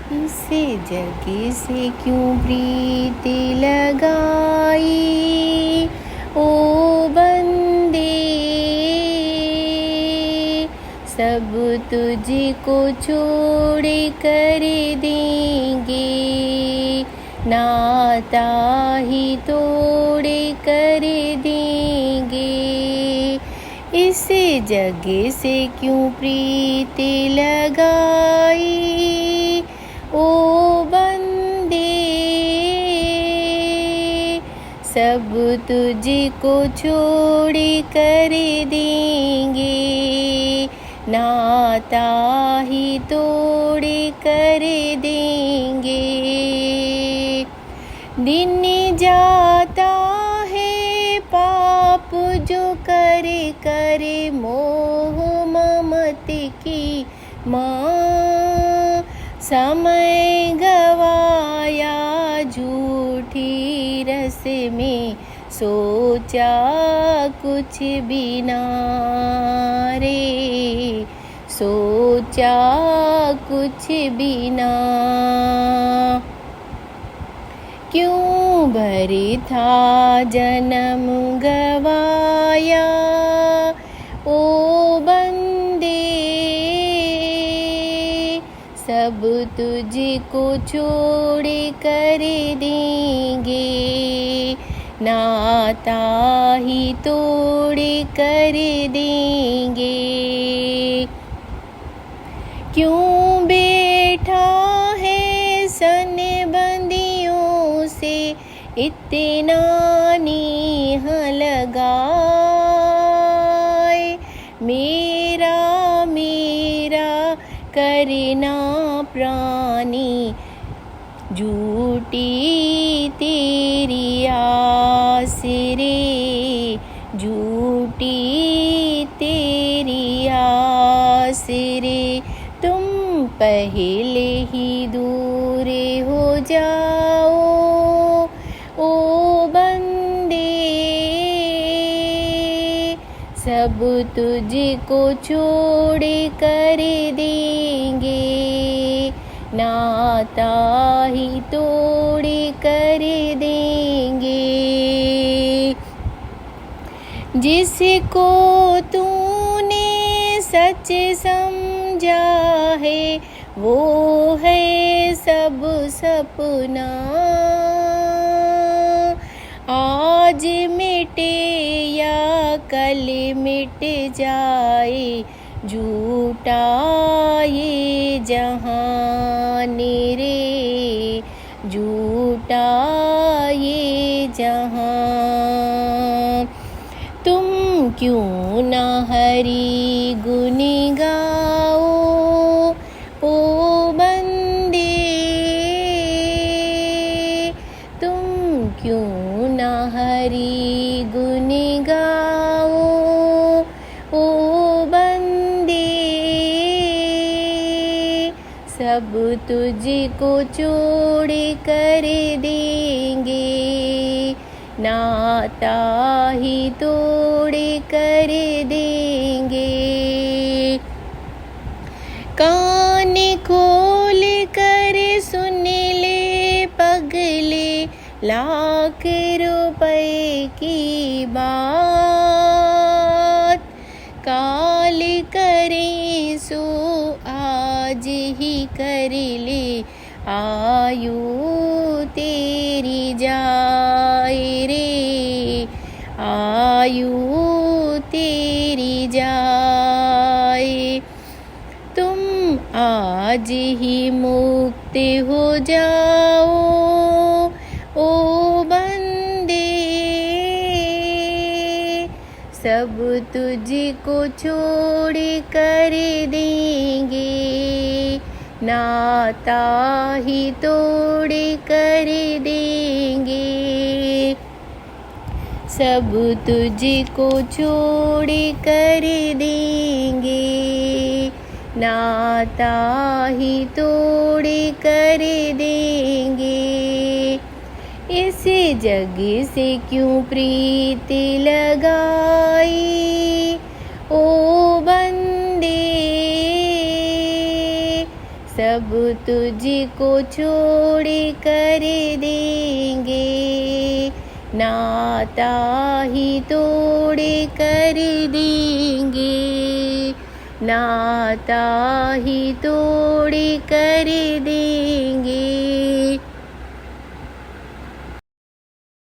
इस जग से क्यों प्रीति लगाई, ओ बंदे सब तुझको छोड़ कर देंगे, नाता ही तोड़ कर देंगे। इस जग से क्यों प्रीति लगाई, ओ बंदे सब तुझको छोड़ कर देंगे, नाता ही तोड़ कर देंगे। दिन जाता है पाप जो करे करे, मोह ममत की माँ समय गवाया झूठी रस में, सोचा कुछ भी ना रे, सोचा कुछ भी ना। क्यों भरी था जन्म गवाया, ओ बंदे सब तुझको छोड़ कर देंगे, नाता ही तोड़ कर देंगे। क्यों बैठा है सन बंदियों से, इतना नेह लगाए, मेरा मेरा करना प्राणी, झूठी तेरी आस रे, झूठी तेरी आस रे। तुम पहले ही दूर हो जाओ, ओ बंदे सब तुझको छोड़ कर देंगे, नाता ही तोड़ कर देंगे। जिसको तूने सच समझा है, वो है सब सपना, आज मिटे या कल मिट जाए, झूठा ये जहान रे, झूठा ये जहान। तुम क्यों न हरि गुण गाओ, ओ बंदे तुम क्यों न हरि गुण गाओ, ओ बंदे सब तुझको छोड़ कर देंगे, नाता ही तोड़ कर देंगे। कान खोल कर सुन ले पगले, लाख रुपए की बात, काल करे सो आज ही कर ले, आयु तेरी जाए रे, आयु तेरी जाए। तुम आज ही मुक्त हो जाओ, ओ बंदे सब तुझको छोड़ कर देंगे, नाता ही तोड़ कर देंगे। सब तुझको छोड़ कर देंगे, नाता ही तोड़ कर देंगे। इस जग से क्यों प्रीति लगाई, ओ बंदे सब तुझको छोड़ कर देंगे, नाता ही तोड़ कर देंगे, नाता ही तोड़ कर देंगे।